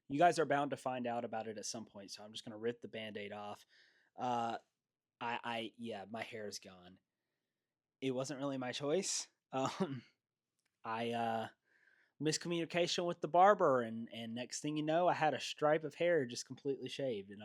You guys are bound to find out about it at some point, so I'm just gonna rip the band-aid off. Uh, yeah, my hair is gone. It wasn't really my choice. I miscommunication with the barber, and next thing you know, I had a stripe of hair just completely shaved, and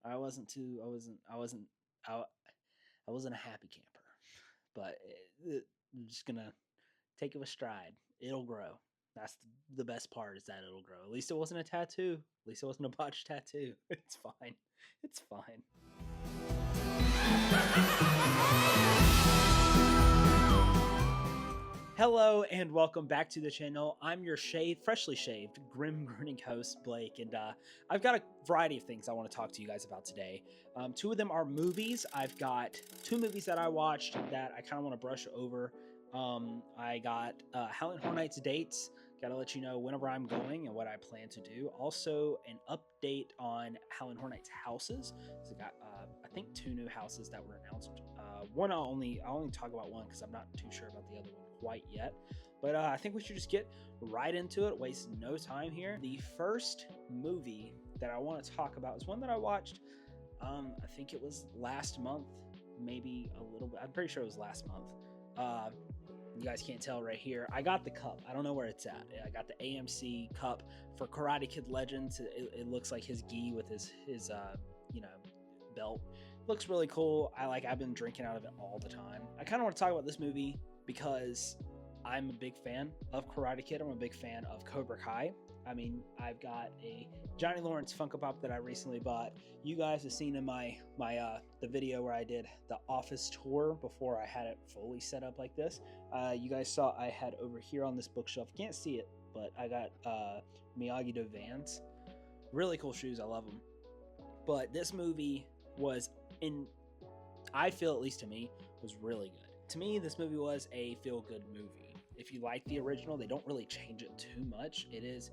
I wasn't too I, I wasn't a happy camper, but I'm just gonna take it with stride. It'll grow. That's the best part is that it'll grow. At least it wasn't a tattoo. At least it wasn't a botched tattoo. It's fine. It's fine. Hello and welcome back to the channel. I'm your freshly shaved, grim grinning host, Blake, and I've got a variety of things I want to talk to you guys about today. Two of them are movies. I've got two movies that I watched that I kind of want to brush over. I got Howlin' Horror Nights dates. Got to let you know whenever I'm going and what I plan to do. Also, an update on Howlin' Horror Nights houses. So I got, I think, two new houses that were announced. One I'll only talk about one because I'm not too sure about the other one quite yet. But I think we should just get right into it. Waste no time here. The first movie that I want to talk about is one that I watched. I think it was last month, maybe a little bit. I'm pretty sure it was last month. You guys can't tell right here. I got the cup. I don't know where it's at. I got the AMC cup for Karate Kid Legends. It looks like his gi with his belt. Looks really cool. I've been drinking out of it all the time. I kind of want to talk about this movie because I'm a big fan of Karate Kid. I'm a big fan of Cobra Kai. I mean, I've got a Johnny Lawrence Funko Pop that I recently bought. You guys have seen in my the video where I did the office tour before I had it fully set up like this. You guys saw I had over here on this bookshelf. Can't see it, but I got Miyagi-Do Vans. Really cool shoes. I love them. But this movie was I feel, at least to me, was really good. To me, this movie was a feel-good movie. If you like the original, they don't really change it too much. It is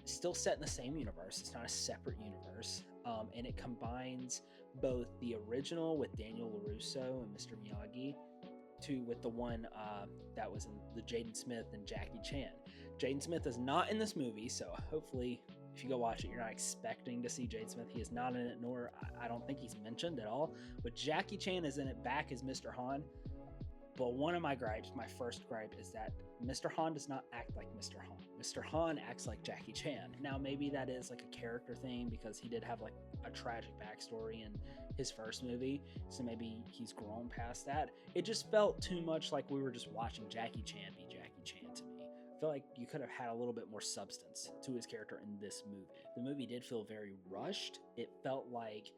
still set in the same universe. It's not a separate universe. And it combines both the original with Daniel LaRusso and Mr. Miyagi with the one that was in the Jaden Smith and Jackie Chan. Jaden Smith is not in this movie, so hopefully if you go watch it, you're not expecting to see Jaden Smith. He is not in it, nor I don't think he's mentioned at all. But Jackie Chan is in it back as Mr. Han. But one of my gripes, my first gripe, is that Mr. Han does not act like Mr. Han. Mr. Han acts like Jackie Chan. Now, maybe that is like a character thing because he did have like a tragic backstory in his first movie. So maybe he's grown past that. It just felt too much like we were just watching Jackie Chan be Jackie Chan to me. I feel like you could have had a little bit more substance to his character in this movie. The movie did feel very rushed. It felt like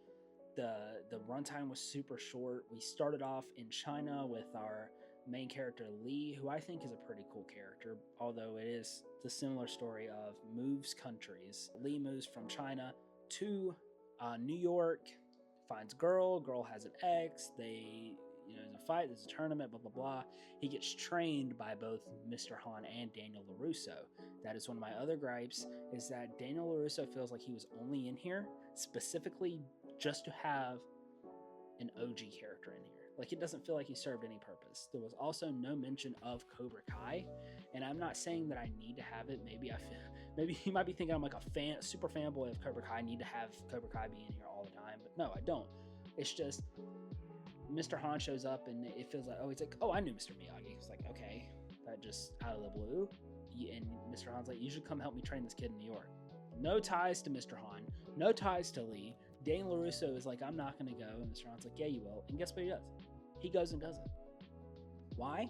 the runtime was super short. We started off in China with our main character Lee, who I think is a pretty cool character, although it is the similar story of moves countries. Lee moves from China to New York, finds girl has an ex, there's a fight, there's a tournament, blah blah blah. He gets trained by both Mr. Han and Daniel LaRusso. That is one of my other gripes, is that Daniel LaRusso feels like he was only in here specifically just to have an OG character in here. Like, it doesn't feel like he served any purpose. There was also no mention of Cobra Kai, and I'm not saying that I need to have it. Maybe you might be thinking I'm like a super fanboy of Cobra Kai. I need to have Cobra Kai be in here all the time, but no, I don't. It's just Mr. Han shows up, and it feels like, he's like, I knew Mr. Miyagi. It's like, okay, that just out of the blue. And Mr. Han's like, you should come help me train this kid in New York. No ties to Mr. Han, no ties to Lee. Daniel LaRusso is like, I'm not going to go. And Mr. Han's like, yeah, you will. And guess what he does? He goes and does it. Why?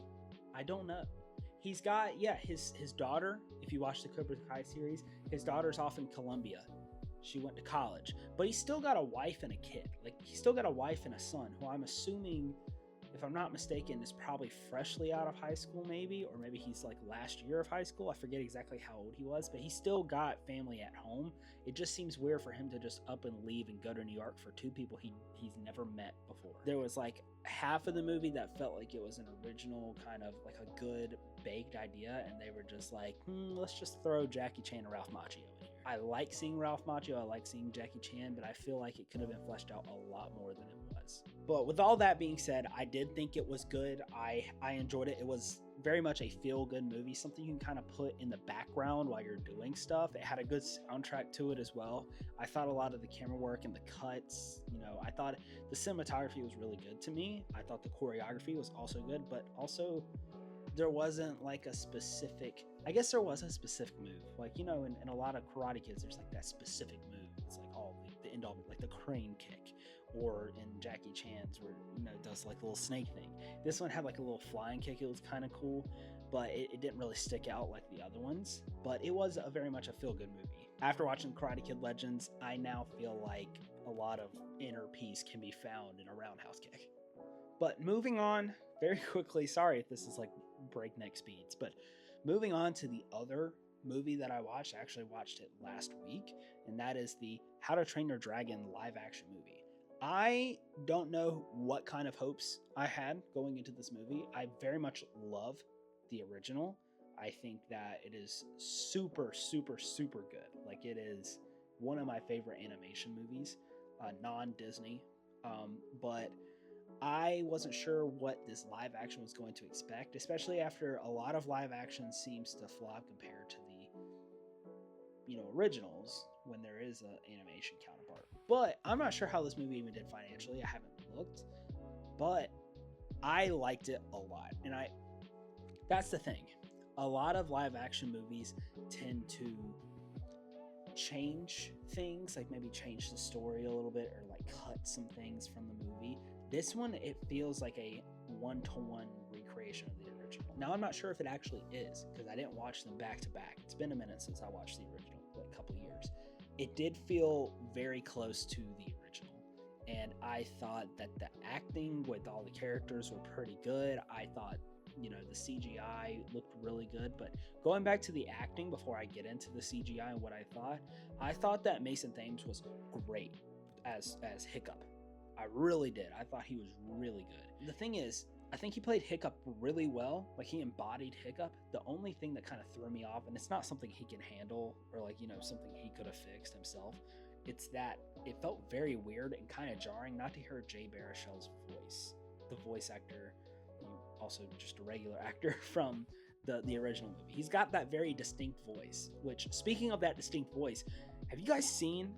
I don't know. He's got, his daughter, if you watch the Cobra Kai series, his daughter's off in Colombia. She went to college. But he's still got a wife and a kid. Like, he's still got a wife and a son, who I'm assuming, if I'm not mistaken, is probably freshly out of high school maybe, or maybe he's like last year of high school. I forget exactly how old he was, but he still got family at home. It just seems weird for him to just up and leave and go to New York for two people he's never met before. There was like half of the movie that felt like it was an original kind of like a good baked idea, and they were just like, let's just throw Jackie Chan and Ralph Macchio in here. I like seeing Ralph Macchio, I like seeing Jackie Chan, but I feel like it could have been fleshed out a lot more than it was. But with all that being said, I did think it was good. I enjoyed it. It was very much a feel-good movie, something you can kind of put in the background while you're doing stuff. It had a good soundtrack to it as well. I thought a lot of the camera work and the cuts, I thought the cinematography was really good to me. I thought the choreography was also good, but also there wasn't like a specific, I guess there was a specific move. Like, in a lot of Karate Kids, there's like that specific move. It's like all the end all, like the crane kick, or in Jackie Chan's where, it does like a little snake thing. This one had like a little flying kick. It was kind of cool, but it didn't really stick out like the other ones. But it was very much a feel-good movie. After watching Karate Kid Legends, I now feel like a lot of inner peace can be found in a roundhouse kick. But moving on very quickly, sorry if this is like breakneck speeds, but moving on to the other movie that I watched. I actually watched it last week, and that is the How to Train Your Dragon live action movie. I don't know what kind of hopes I had going into this movie. I very much love the original. I think that it is super, super, super good. Like, it is one of my favorite animation movies, non-Disney. But I wasn't sure what this live action was going to expect, especially after a lot of live action seems to flop compared to the originals when there is an animation counterpart. But I'm not sure how this movie even did financially. I haven't looked, but I liked it a lot. And that's the thing. A lot of live action movies tend to change things, like maybe change the story a little bit or like cut some things from the movie. This one, it feels like a one-to-one recreation of the original. Now, I'm not sure if it actually is, because I didn't watch them back to back. It's been a minute since I watched the original, like a couple years. It did feel very close to the original, and I thought that the acting with all the characters were pretty good. I thought, the CGI looked really good. But going back to the acting before I get into the CGI and what I thought that Mason Thames was great as Hiccup. I really did. I thought he was really good. The thing is, I think he played Hiccup really well. Like, he embodied Hiccup. The only thing that kind of threw me off, and it's not something he can handle or like, something he could have fixed himself, it's that it felt very weird and kind of jarring not to hear Jay Baruchel's voice. The voice actor, also just a regular actor from the original movie. He's got that very distinct voice, which, speaking of that distinct voice, have you guys seen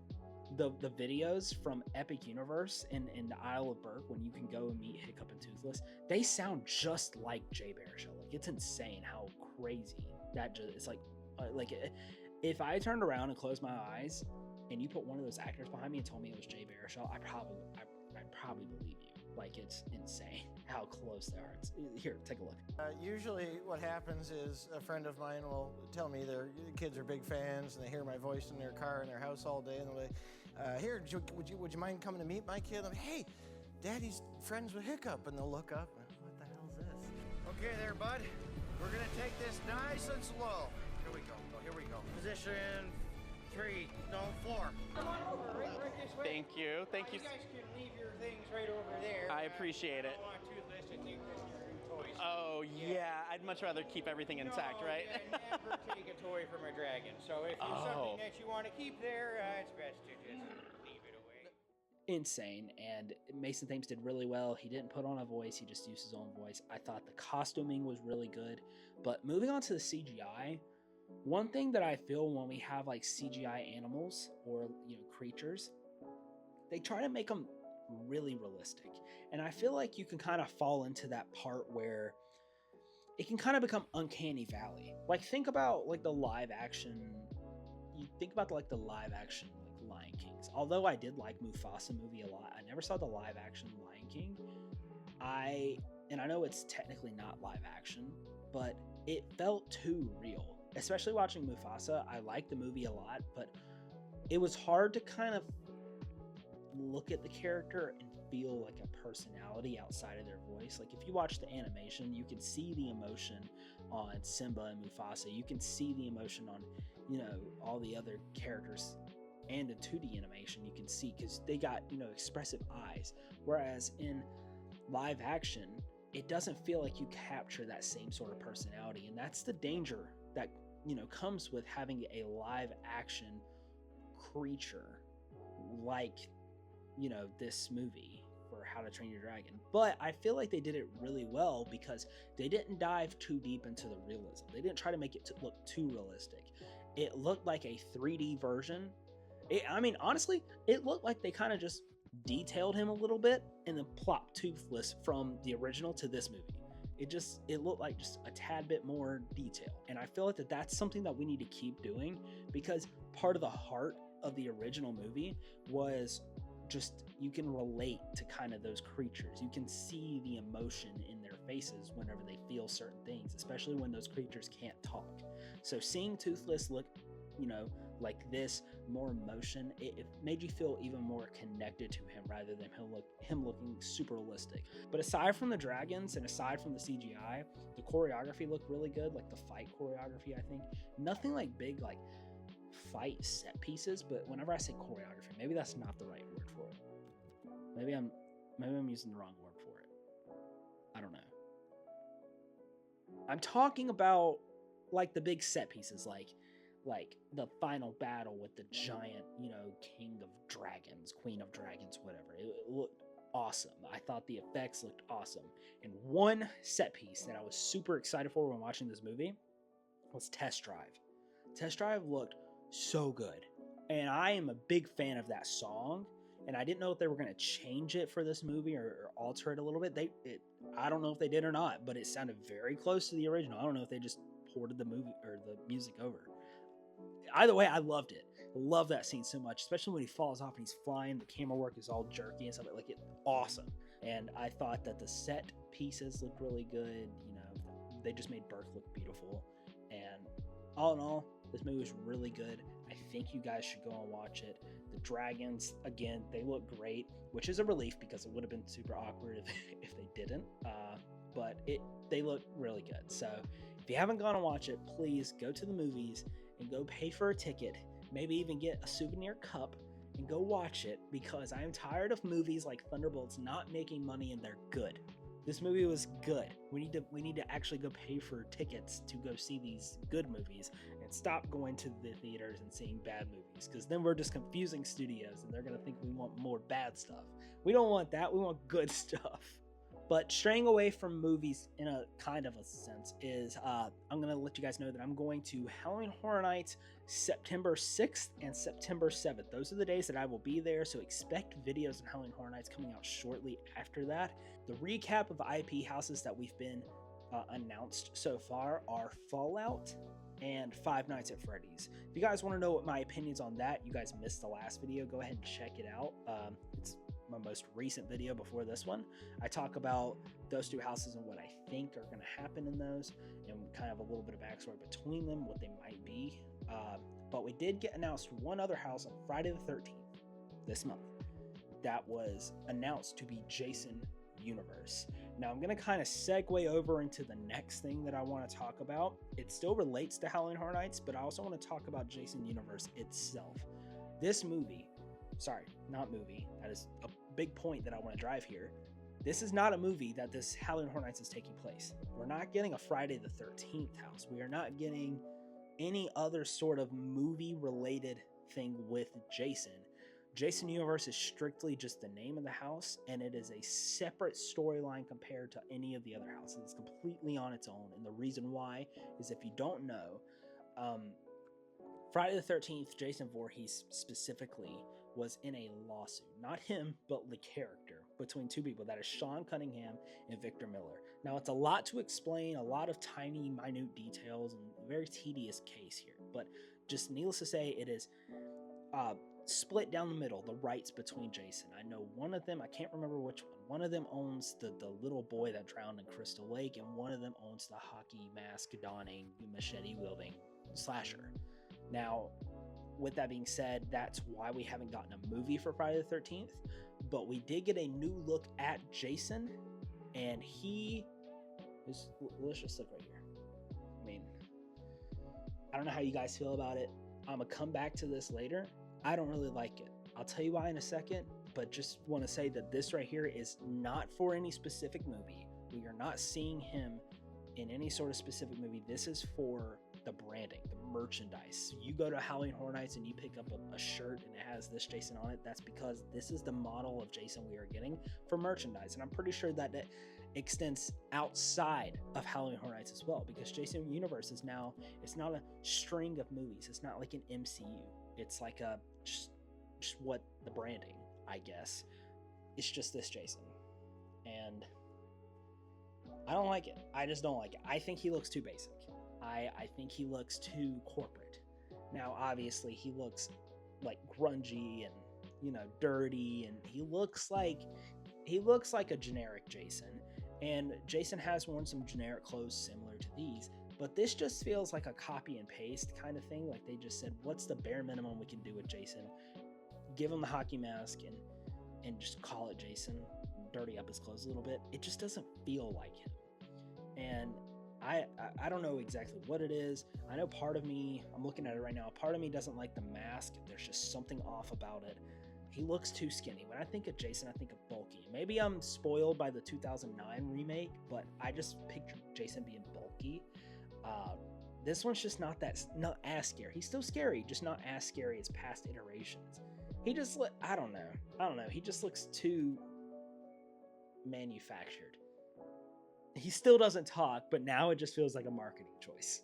the videos from Epic Universe in the Isle of Berk when you can go and meet Hiccup and Toothless? They sound just like Jay Baruchel. Like, it's insane how crazy that just, it's like if I turned around and closed my eyes and you put one of those actors behind me and told me it was Jay Baruchel, I'd probably believe you. Like, it's insane how close they are. Here, take a look. Usually what happens is a friend of mine will tell me their kids are big fans and they hear my voice in their car in their house all day, and they'll be, here, would you mind coming to meet my kid? I'm like, hey, Daddy's friends with Hiccup. And they'll look up, what the hell's this? Okay there, bud. We're going to take this nice and slow. Here we go. Here we go. Position 3, no, 4. Come on over, right this way. Thank you. Thank you. You guys can leave your things right over there. I appreciate it. I don't want Toothless to take this your new toys. Oh, yeah. I'd much rather keep everything intact, right? Yeah, never take a toy from a dragon. So if there's something that you want to keep there, it's best to just leave it away. Insane. And Mason Thames did really well. He didn't put on a voice, he just used his own voice. I thought the costuming was really good. But moving on to the CGI, one thing that I feel when we have like CGI animals or creatures, they try to make them really realistic. And I feel like you can kind of fall into that part where it can kind of become uncanny valley. Like, think about like the live action, you think about like the live action like Lion Kings. Although I did like Mufasa movie a lot, I never saw the live action Lion King. I know it's technically not live action, but it felt too real. Especially watching Mufasa, I liked the movie a lot, but it was hard to kind of look at the character and feel like a personality outside of their voice. Like, if you watch the animation, you can see the emotion on Simba and Mufasa. You can see the emotion on, all the other characters, and the 2D animation you can see because they got, expressive eyes. Whereas in live action, it doesn't feel like you capture that same sort of personality. And that's the danger that comes with having a live action creature like this movie for How to Train Your Dragon, but I feel like they did it really well because they didn't dive too deep into the realism. They didn't try to make it look too realistic. It looked like a 3D version. Honestly, it looked like they kind of just detailed him a little bit and then plopped Toothless from the original to this movie. It looked like just a tad bit more detail. And I feel like that's something that we need to keep doing, because part of the heart of the original movie was just, you can relate to kind of those creatures. You can see the emotion in their faces whenever they feel certain things, especially when those creatures can't talk. So seeing Toothless look, like this, more emotion, it made you feel even more connected to him rather than him looking super realistic. But aside from the dragons and aside from the CGI, the choreography looked really good, like the fight choreography. I think nothing like big like fight set pieces, but whenever I say choreography, maybe that's not the right word for it. Maybe I'm using the wrong word for it. I don't know. I'm talking about like the big set pieces, like the final battle with the giant, king of dragons, queen of dragons, whatever. It looked awesome. I thought the effects looked awesome. And one set piece that I was super excited for when watching this movie was Test Drive. Test Drive looked so good. And I am a big fan of that song. And I didn't know if they were going to change it for this movie or alter it a little bit. I don't know if they did or not, but it sounded very close to the original. I don't know if they just ported the movie or the music over. Either way, I loved it. I love that scene so much, especially when he falls off and he's flying. The camera work is all jerky and stuff like it. Awesome. And I thought that the set pieces looked really good. They just made Berk look beautiful. And all in all, this movie was really good. I think you guys should go and watch it. The dragons, again, they look great, which is a relief because it would have been super awkward if they didn't. But they look really good. So if you haven't gone and watch it, please go to the movies and go pay for a ticket, maybe even get a souvenir cup and go watch it, because I am tired of movies like Thunderbolts not making money and they're good. This movie was good. We need to actually go pay for tickets to go see these good movies and stop going to the theaters and seeing bad movies, because then we're just confusing studios and they're going to think we want more bad stuff. We don't want that. We want good stuff. But straying away from movies in a kind of a sense is, I'm going to let you guys know that I'm going to Halloween Horror Nights September 6th and September 7th. Those are the days that I will be there, so expect videos on Halloween Horror Nights coming out shortly after that. The recap of IP houses that we've been announced so far are Fallout and Five Nights at Freddy's. If you guys want to know what my opinions on that, you guys missed the last video, go ahead and check it out. It's my most recent video before this one. I talk about those two houses and what I think are going to happen in those, and kind of a little bit of backstory between them, what they might be. But we did get announced one other house on Friday the 13th this month that was announced to be Jason Universe. Now I'm going to kind of segue over into the next thing that I want to talk about. It still relates to Halloween Horror Nights, but I also want to talk about Jason Universe itself. This movie, that is a big point that I want to drive here. This is not a movie that this Halloween Horror Nights is taking place. We're not getting a Friday the 13th house. We are not getting any other sort of movie related thing with Jason. Jason Universe is strictly just the name of the house, and it is a separate storyline compared to any of the other houses. It's completely on its own, and the reason why is, if you don't know, Friday the 13th, Jason Voorhees specifically was in a lawsuit. Not him, but the character, between two people. That is Sean Cunningham and Victor Miller. Now, it's a lot to explain, a lot of tiny, minute details, and a very tedious case here. But just needless to say, it is split down the middle, the rights between Jason. I know one of them, I can't remember which one. One of them owns the little boy that drowned in Crystal Lake, and one of them owns the hockey mask donning, machete wielding slasher. Now, with that being said, that's why we haven't gotten a movie for Friday the 13th, but we did get a new look at Jason, and he is, let's just look right here. I mean, I don't know how you guys feel about it. I'm gonna come back to this later. I don't really like it. I'll tell you why in a second, but just want to say that this right here is not for any specific movie. We are not seeing him in any sort of specific movie. This is for the branding, the merchandise. You go to Halloween Horror Nights and you pick up a shirt and it has this Jason on it. That's because this is the model of Jason we are getting for merchandise. And I'm pretty sure that it extends outside of Halloween Horror Nights as well, because Jason Universe is now, it's not a string of movies. It's not like an MCU. It's like a just what the branding, I guess. It's just this Jason. And I don't like it. I just don't like it. I think he looks too basic. I think he looks too corporate. Now, obviously, he looks like grungy and, you know, dirty, and he looks like a generic Jason. And Jason has worn some generic clothes similar to these, but this just feels like a copy and paste kind of thing. Like they just said, what's the bare minimum we can do with Jason? Give him the hockey mask and just call it Jason. Dirty up his clothes a little bit. It just doesn't feel like him. And I don't know exactly what it is. I know part of me, I'm looking at it right now, part of me doesn't like the mask. There's just something off about it. He looks too skinny. When I think of Jason, I think of bulky. Maybe I'm spoiled by the 2009 remake, but I just picture Jason being bulky. This one's just not as scary. He's still scary, just not as scary as past iterations. He just I don't know. He just looks too manufactured. He still doesn't talk, but now it just feels like a marketing choice.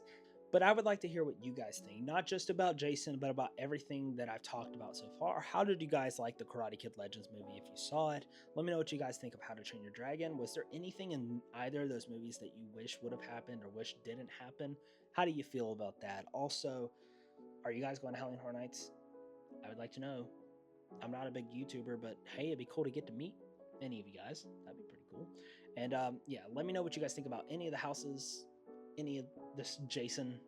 But I would like to hear what you guys think, not just about Jason, but about everything that I've talked about so far. How did you guys like the Karate Kid Legends movie if you saw it? Let me know what you guys think of How to Train Your Dragon. Was there anything in either of those movies that you wish would have happened or wish didn't happen? How do you feel about that? Also, are you guys going to Halloween Horror Nights? I would like to know. I'm not a big YouTuber, but hey, it'd be cool to get to meet any of you guys. That'd be pretty cool. And yeah, let me know what you guys think about any of the houses, any of this Jason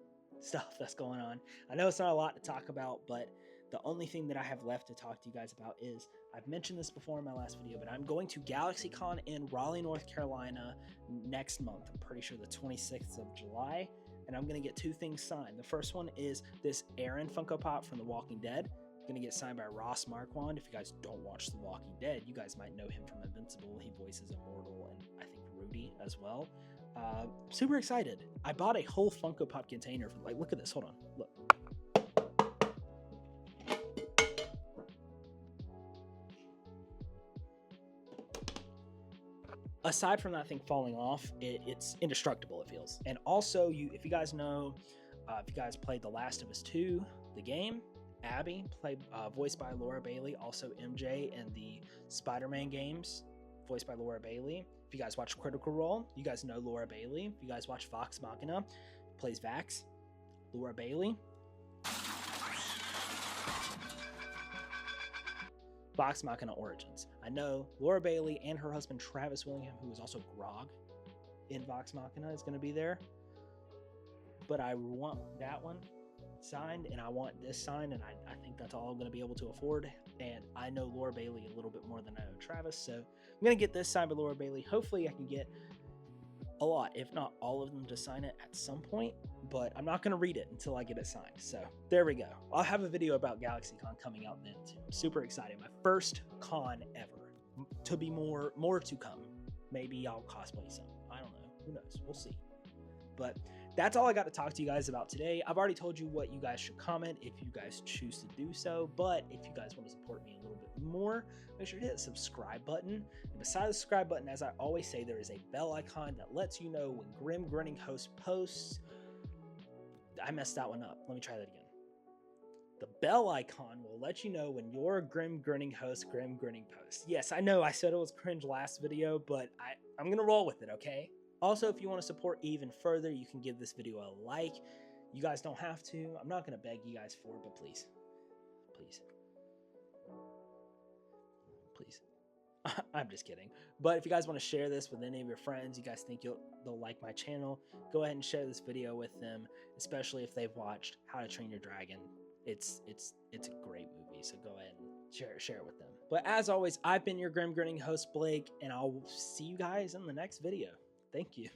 stuff that's going on. I know it's not a lot to talk about, but the only thing that I have left to talk to you guys about is, I've mentioned this before in my last video, but I'm going to GalaxyCon in Raleigh, North Carolina next month. I'm pretty sure the 26th of July, and I'm going to get 2 things signed. The first one is this Aaron Funko Pop from The Walking Dead. Going to get signed by Ross Marquand. If you guys don't watch The Walking Dead, you guys might know him from Invincible. He voices Immortal and I think Rudy as well. Super excited. I bought a whole Funko Pop container for, like, look at this. Hold on. Look. Aside from that thing falling off, it's indestructible, it feels. And also, if you guys know, if you guys played The Last of Us 2, the game, Abby, played voiced by Laura Bailey, also MJ in the Spider-Man games, voiced by Laura Bailey. If you guys watch Critical Role, you guys know Laura Bailey. If you guys watch Vox Machina, plays Vax, Laura Bailey. Vox Machina Origins. I know Laura Bailey and her husband Travis Willingham, who is also Grog in Vox Machina, is going to be there. But I want that one signed, and I want this signed, and I think that's all I'm going to be able to afford. And I know Laura Bailey a little bit more than I know Travis, so I'm going to get this signed by Laura Bailey. Hopefully I can get a lot, if not all of them, to sign it at some point, but I'm not going to read it until I get it signed. So there we go. I'll have a video about GalaxyCon coming out then too. I'm super excited. My first con ever. To be more to come. Maybe I'll cosplay some. I don't know. Who knows? We'll see. But that's all I got to talk to you guys about today. I've already told you what you guys should comment if you guys choose to do so. But if you guys want to support me a little bit more, make sure to hit the subscribe button. And beside the subscribe button, as I always say, there is a bell icon that lets you know when Grim Grinning Host posts. I messed that one up. Let me try that again. The bell icon will let you know when your Grim Grinning Host Grim Grinning posts. Yes, I know I said it was cringe last video, but I'm going to roll with it, okay? Also, if you want to support even further, you can give this video a like. You guys don't have to. I'm not going to beg you guys for it, but please. Please. Please. I'm just kidding. But if you guys want to share this with any of your friends, you guys think they'll like my channel, go ahead and share this video with them, especially if they've watched How to Train Your Dragon. It's a great movie, so go ahead and share it with them. But as always, I've been your Grim Grinning host, Blake, and I'll see you guys in the next video. Thank you.